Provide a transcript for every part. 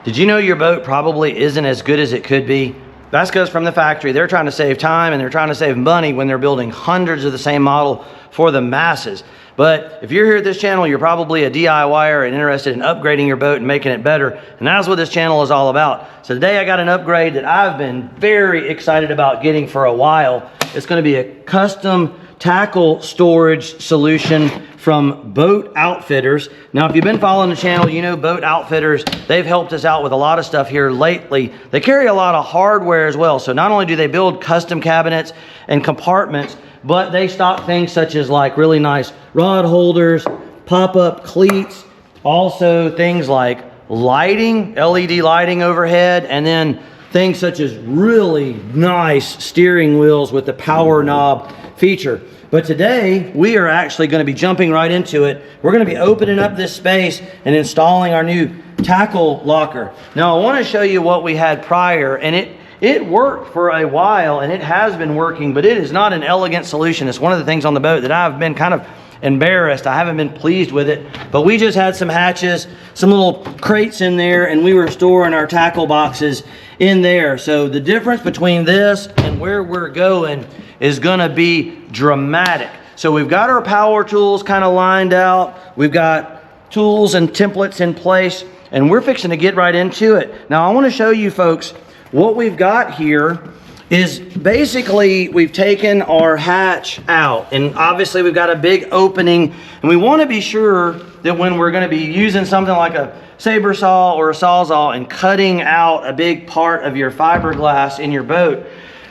Did you know your boat probably isn't as good as it could be? That's because from the factory, they're trying to save time and they're trying to save money when they're building hundreds of the same model for the masses. But if you're here at this channel, you're probably a DIYer and interested in upgrading your boat and making it better. And that's what this channel is all about. So today I got an upgrade that I've been very excited about getting for a while. It's going to be a custom tackle storage solution from Boat Outfitters. Now, if you've been following the channel, you know Boat Outfitters, they've helped us out with a lot of stuff here lately. They carry a lot of hardware as well. So not only do they build custom cabinets and compartments, but they stock things such as like really nice rod holders, pop-up cleats, also things like lighting, LED lighting overhead, and then things such as really nice steering wheels with the power knob feature. But today we are actually going to be jumping right into it. We're going to be opening up this space and installing our new tackle locker. Now I want to show you what we had prior, and it worked for a while and it has been working, but it is not an elegant solution. It's one of the things on the boat that I've been kind of embarrassed. I haven't been pleased with it, but we just had some hatches, some little crates in there, and we were storing our tackle boxes in there. So the difference between this and where we're going is gonna be dramatic. So we've got our power tools kind of lined out. We've got tools and templates in place, and we're fixing to get right into it. Now I wanna show you folks, what we've got here is basically we've taken our hatch out, and obviously we've got a big opening, and we want to be sure that when we're going to be using something like a saber saw or a sawzall and cutting out a big part of your fiberglass in your boat,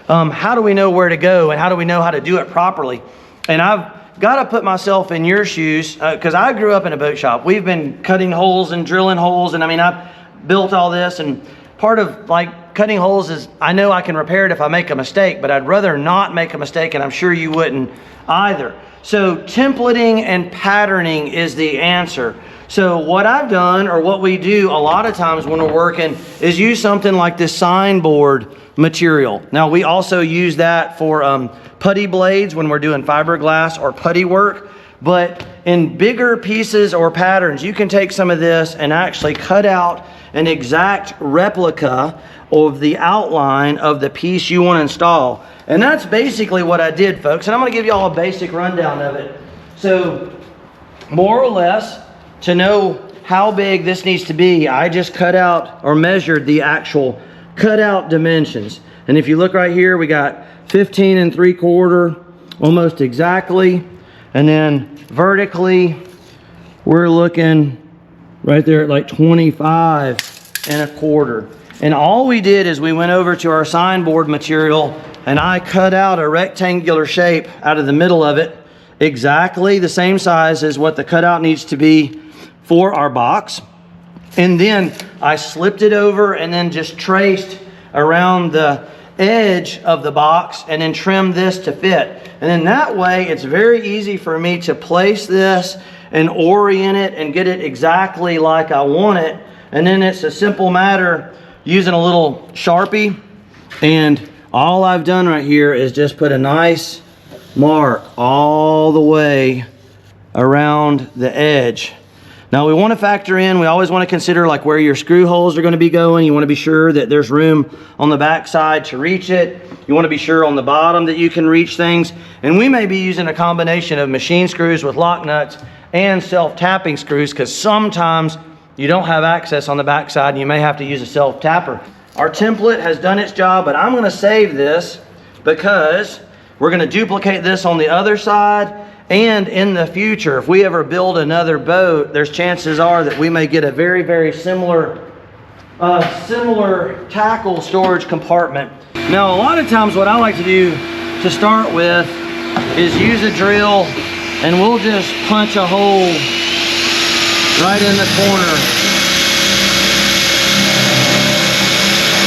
how do we know where to go and how do we know how to do it properly? And I've got to put myself in your shoes because I grew up in a boat shop. We've been cutting holes and drilling holes, and I mean I've built all this, and part of like cutting holes is I know I can repair it if I make a mistake, but I'd rather not make a mistake, and I'm sure you wouldn't either. So templating and patterning is the answer. So what I've done, or what we do a lot of times when we're working, is use something like this signboard material. Now we also use that for putty blades when we're doing fiberglass or putty work, but in bigger pieces or patterns, you can take some of this and actually cut out an exact replica of the outline of the piece you want to install. And that's basically what I did, folks. And I'm going to give you all a basic rundown of it. So more or less, to know how big this needs to be, I just cut out or measured the actual cutout dimensions. And if you look right here, we got 15 3/4 almost exactly. And then vertically, we're looking right there at like 25 1/4. And all we did is we went over to our signboard material and I cut out a rectangular shape out of the middle of it, exactly the same size as what the cutout needs to be for our box. And then I slipped it over and then just traced around the edge of the box and then trimmed this to fit. And then that way it's very easy for me to place this and orient it and get it exactly like I want it. And then it's a simple matter using a little Sharpie, and all I've done right here is just put a nice mark all the way around the edge. Now we want to factor in, we always want to consider like where your screw holes are going to be going. You want to be sure that there's room on the back side to reach it. You want to be sure on the bottom that you can reach things. And we may be using a combination of machine screws with lock nuts and self-tapping screws, because sometimes you don't have access on the back side and you may have to use a self-tapper. Our template has done its job, but I'm going to save this because we're going to duplicate this on the other side. And in the future, if we ever build another boat, there's chances are that we may get a very, very similar tackle storage compartment. Now, a lot of times what I like to do to start with is use a drill, and we'll just punch a hole right in the corner.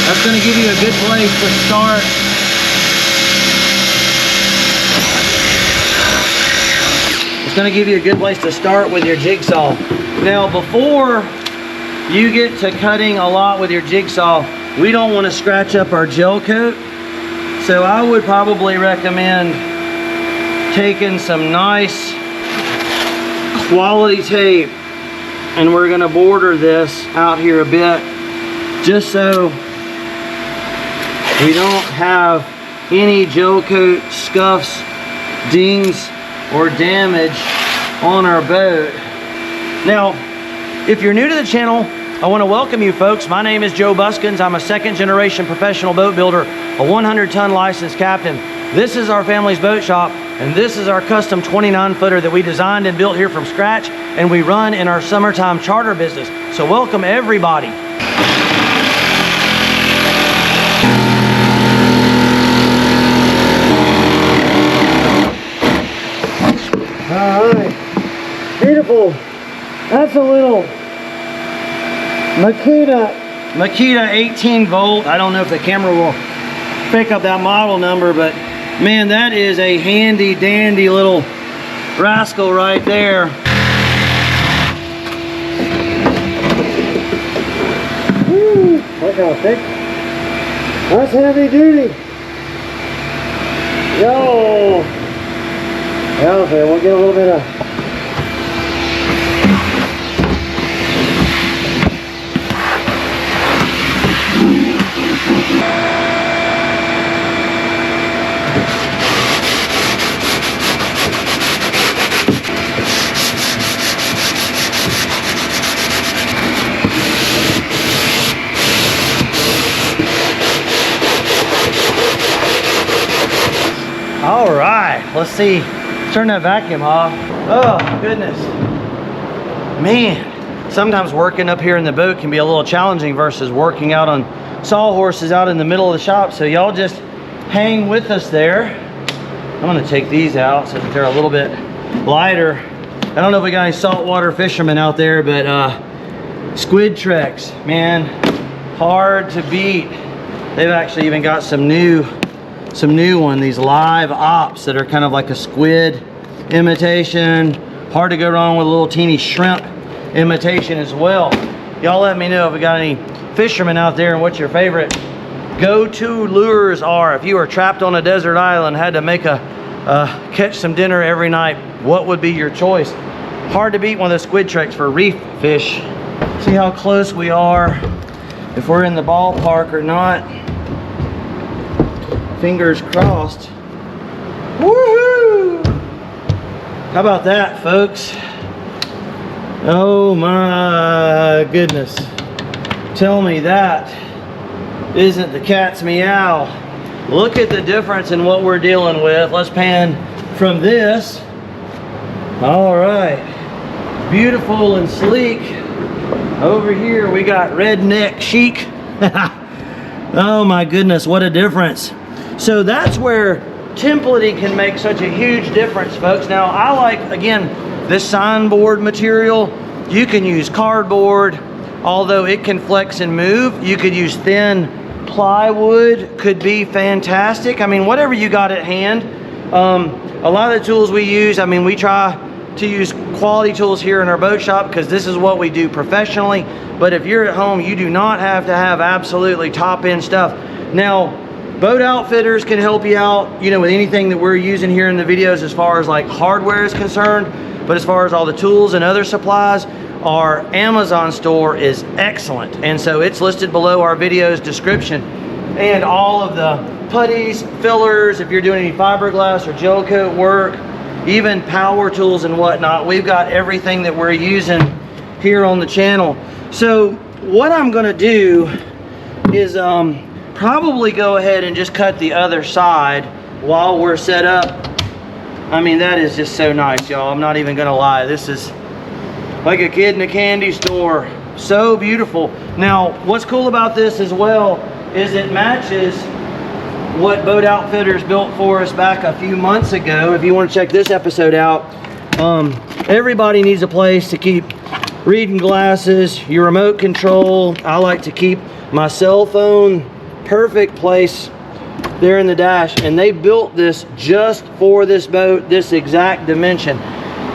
That's going to give you a good place to start. It's going to give you a good place to start with your jigsaw. Now, before you get to cutting a lot with your jigsaw, we don't want to scratch up our gel coat. So I would probably recommend taking some nice quality tape, and we're going to border this out here a bit just so we don't have any gel coat scuffs, dings, or damage on our boat. Now, if you're new to the channel, I want to welcome you folks. My name is Joe Buskins. I'm a second generation professional boat builder, a 100-ton licensed captain. This is our family's boat shop, and this is our custom 29-footer that we designed and built here from scratch, and we run in our summertime charter business. So welcome everybody. All right, beautiful. That's a little Makita 18 volt. I don't know if the camera will pick up that model number, but man, that is a handy dandy little rascal right there. Woo, look how thick. That's heavy duty. Yo. Okay, we'll get a little bit of all right, let's see. Turn that vacuum off. Oh, goodness. Man, sometimes working up here in the boat can be a little challenging versus working out on sawhorses out in the middle of the shop. So y'all just hang with us there. I'm gonna take these out so that they're a little bit lighter. I don't know if we got any saltwater fishermen out there, but squid treks, man, hard to beat. They've actually even got some new one, these live ops that are kind of like a squid imitation. Hard to go wrong with a little teeny shrimp imitation as well. Y'all let me know if we got any fishermen out there and what your favorite go-to lures are. If you are trapped on a desert island, had to make catch some dinner every night, what would be your choice? Hard to beat one of the squid treks for reef fish. See how close we are, if we're in the ballpark or not. Fingers crossed. Woohoo! How about that, folks? Oh my goodness. Tell me that isn't the cat's meow. Look at the difference in what we're dealing with. Let's pan from this. All right. Beautiful and sleek. Over here we got redneck chic. Oh my goodness, what a difference. So that's where templating can make such a huge difference, folks. Now, I like, again, this signboard material. You can use cardboard, although it can flex and move. You could use thin plywood, could be fantastic. I mean, whatever you got at hand. A lot of the tools we use, I mean, we try to use quality tools here in our boat shop because this is what we do professionally. But if you're at home, you do not have to have absolutely top-end stuff. Now, boat outfitters can help you out, you know, with anything that we're using here in the videos as far as like hardware is concerned. But as far as all the tools and other supplies, our Amazon store is excellent. And so it's listed below our video's description. And all of the putties, fillers, if you're doing any fiberglass or gel coat work, even power tools and whatnot, we've got everything that we're using here on the channel. So what I'm gonna do is probably go ahead and just cut the other side while we're set up. I mean, that is just so nice, y'all. I'm not even gonna lie. This is like a kid in a candy store. So beautiful. Now, what's cool about this as well is it matches what Boat Outfitters built for us back a few months ago. If you want to check this episode out, everybody needs a place to keep reading glasses, your remote control. I like to keep my cell phone. Perfect place there in the dash, and they built this just for this boat, this exact dimension.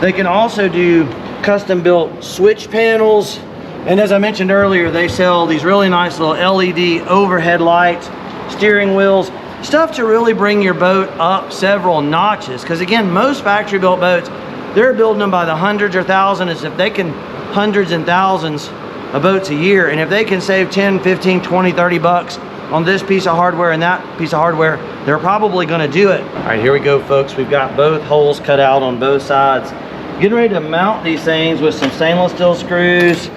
They can also do custom built switch panels, and as I mentioned earlier, they sell these really nice little LED overhead lights, steering wheels, stuff to really bring your boat up several notches. Because again, most factory built boats, they're building them by the hundreds or thousands. If they can hundreds and thousands of boats a year. And if they can save 10, 15, 20, 30 bucks on this piece of hardware and that piece of hardware, they're probably gonna do it. All right, here we go, folks. We've got both holes cut out on both sides. Getting ready to mount these things with some stainless steel screws,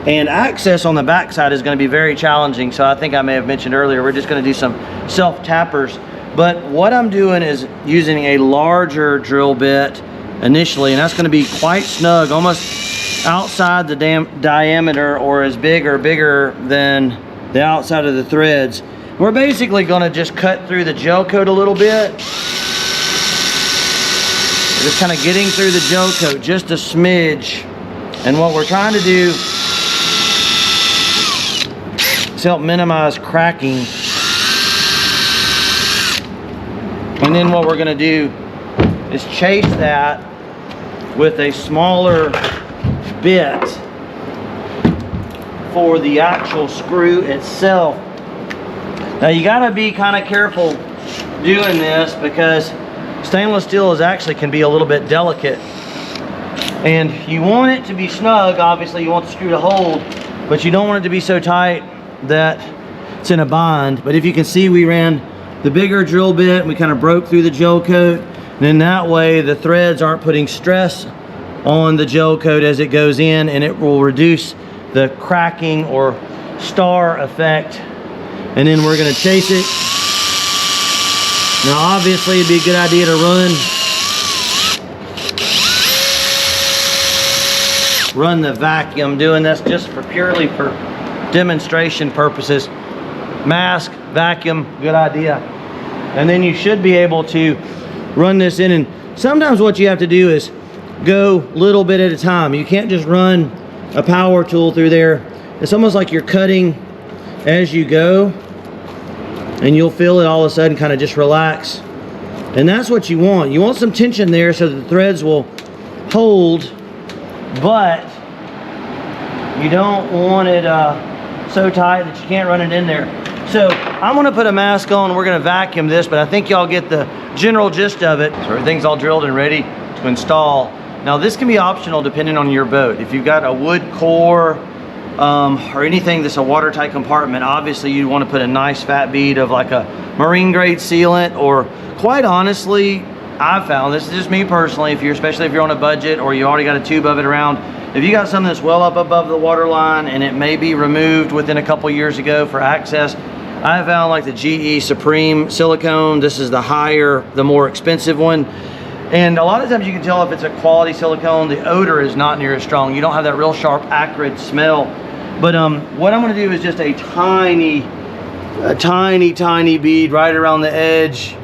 and access on the back side is gonna be very challenging. So I think I may have mentioned earlier, we're just gonna do some self-tappers. But what I'm doing is using a larger drill bit initially, and that's gonna be quite snug, almost outside the diameter, or as big or bigger than the outside of the threads. We're basically gonna just cut through the gel coat a little bit. Just kind of getting through the gel coat just a smidge. And what we're trying to do is help minimize cracking. And then what we're gonna do is chase that with a smaller bit for the actual screw itself. Now you gotta be kind of careful doing this, because stainless steel can be a little bit delicate. And you want it to be snug, obviously you want the screw to hold, but you don't want it to be so tight that it's in a bind. But if you can see, we ran the bigger drill bit and we kind of broke through the gel coat. And then that way the threads aren't putting stress on the gel coat as it goes in, and it will reduce the cracking or star effect. And then we're gonna chase it. Now obviously it'd be a good idea to run the vacuum. Doing this just purely for demonstration purposes. Mask, vacuum, good idea. And then you should be able to run this in, and sometimes what you have to do is go a little bit at a time. You can't just run a power tool through there. It's almost like you're cutting as you go, and you'll feel it all of a sudden kind of just relax. And that's what you want. You want some tension there so that the threads will hold, but you don't want it so tight that you can't run it in there. So I'm gonna put a mask on, we're gonna vacuum this, but I think y'all get the general gist of it. So everything's all drilled and ready to install. Now this can be optional depending on your boat. If you've got a wood core or anything that's a watertight compartment, obviously you want to put a nice fat bead of like a marine grade sealant, or quite honestly, I've found, this is just me personally, especially if you're on a budget or you already got a tube of it around, if you got something that's well up above the water line and it may be removed within a couple years ago for access, I found like the GE Supreme silicone. This is the higher, the more expensive one. And a lot of times you can tell if it's a quality silicone, the odor is not near as strong. You don't have that real sharp, acrid smell. But what I'm gonna do is just a tiny bead right around the edge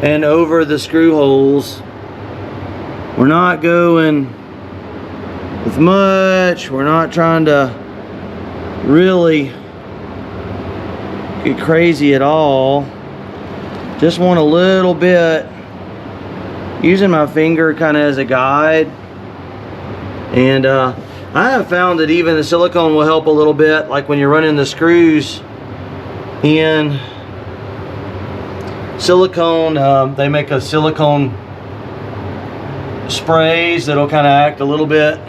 and over the screw holes. We're not going with much. We're not trying to really get crazy at all. Just want a little bit, using my finger kind of as a guide. And I have found that even the silicone will help a little bit, like when you're running the screws in silicone. They make a silicone sprays that'll kind of act a little bit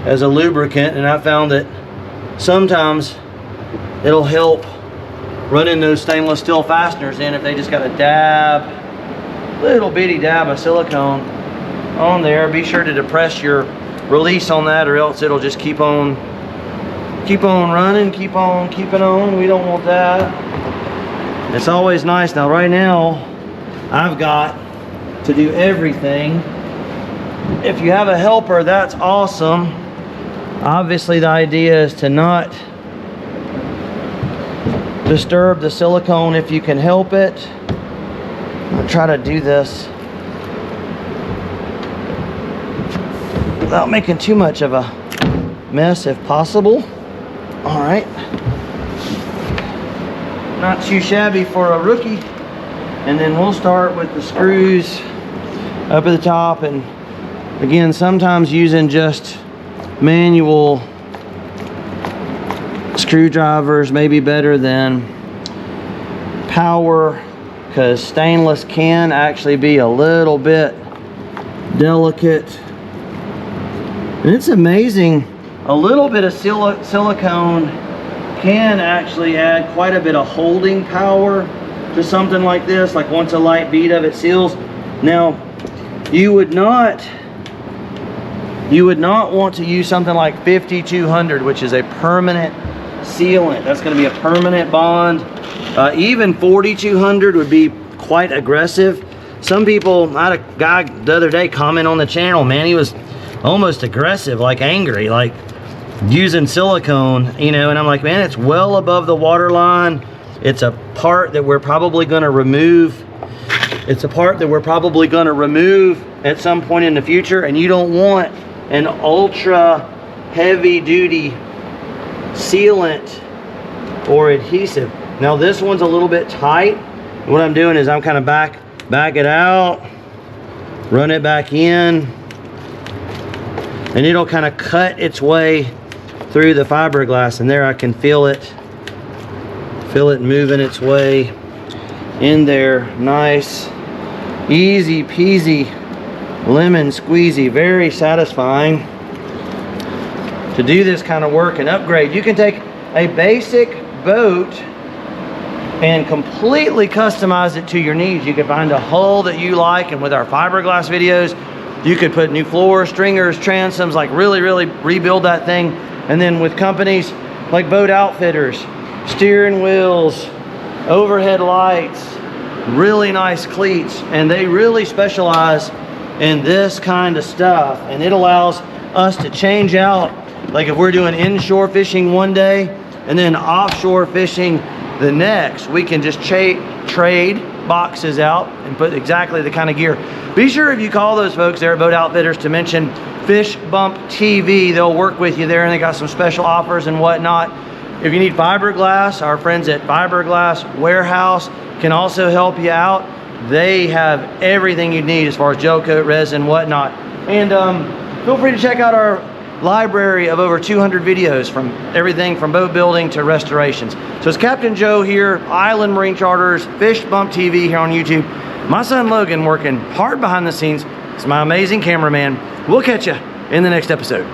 as a lubricant, and I found that sometimes it'll help running those stainless steel fasteners in if they just got a dab, little bitty dab of silicone on there. Be sure to depress your release on that, or else it'll just keep on running, keep on keeping on. We don't want that. It's always nice. Now right now I've got to do everything. If you have a helper, that's awesome. Obviously the idea is to not disturb the silicone if you can help it. I'll try to do this without making too much of a mess if possible. All right. Not too shabby for a rookie. And then we'll start with the screws up at the top. And again, sometimes using just manual screwdrivers may be better than power, because stainless can actually be a little bit delicate. And it's amazing a little bit of silicone can actually add quite a bit of holding power to something like this. Like once a light beat of it seals. Now, you would not want to use something like 5200, which is a permanent sealant. That's going to be a permanent bond. Even 4200 would be quite aggressive. Some people, I had a guy the other day comment on the channel, man, he was almost aggressive, like angry, like using silicone, you know, and I'm like, man, it's well above the water line. It's a part that we're probably going to remove. It's a part that we're probably going to remove at some point in the future, and you don't want an ultra heavy duty sealant or adhesive. Now this one's a little bit tight. What I'm doing is I'm kind of back it out, run it back in, and it'll kind of cut its way through the fiberglass, and there I can feel it moving its way in there. Nice, easy peasy, lemon squeezy, very satisfying to do this kind of work and upgrade. You can take a basic boat and completely customize it to your needs. You can find a hull that you like, and with our fiberglass videos, you could put new floors, stringers, transoms, like really rebuild that thing. And then with companies like Boat Outfitters, steering wheels, overhead lights, really nice cleats, and they really specialize in this kind of stuff. And it allows us to change out, like if we're doing inshore fishing one day and then offshore fishing the next, we can just trade boxes out and put exactly the kind of gear. Be sure if you call those folks there at Boat Outfitters to mention FISHBUMPTV. They'll work with you there, and they got some special offers and whatnot. If you need fiberglass, our friends at Fiberglass Warehouse can also help you out. They have everything you need as far as Gelcoat, resin, whatnot. And feel free to check out our library of over 200 videos from everything from boat building to restorations. So it's Captain Joe here, Island Marine Charters, FISHBUMPTV here on YouTube. My son Logan working hard behind the scenes. It's my amazing cameraman. We'll catch you in the next episode.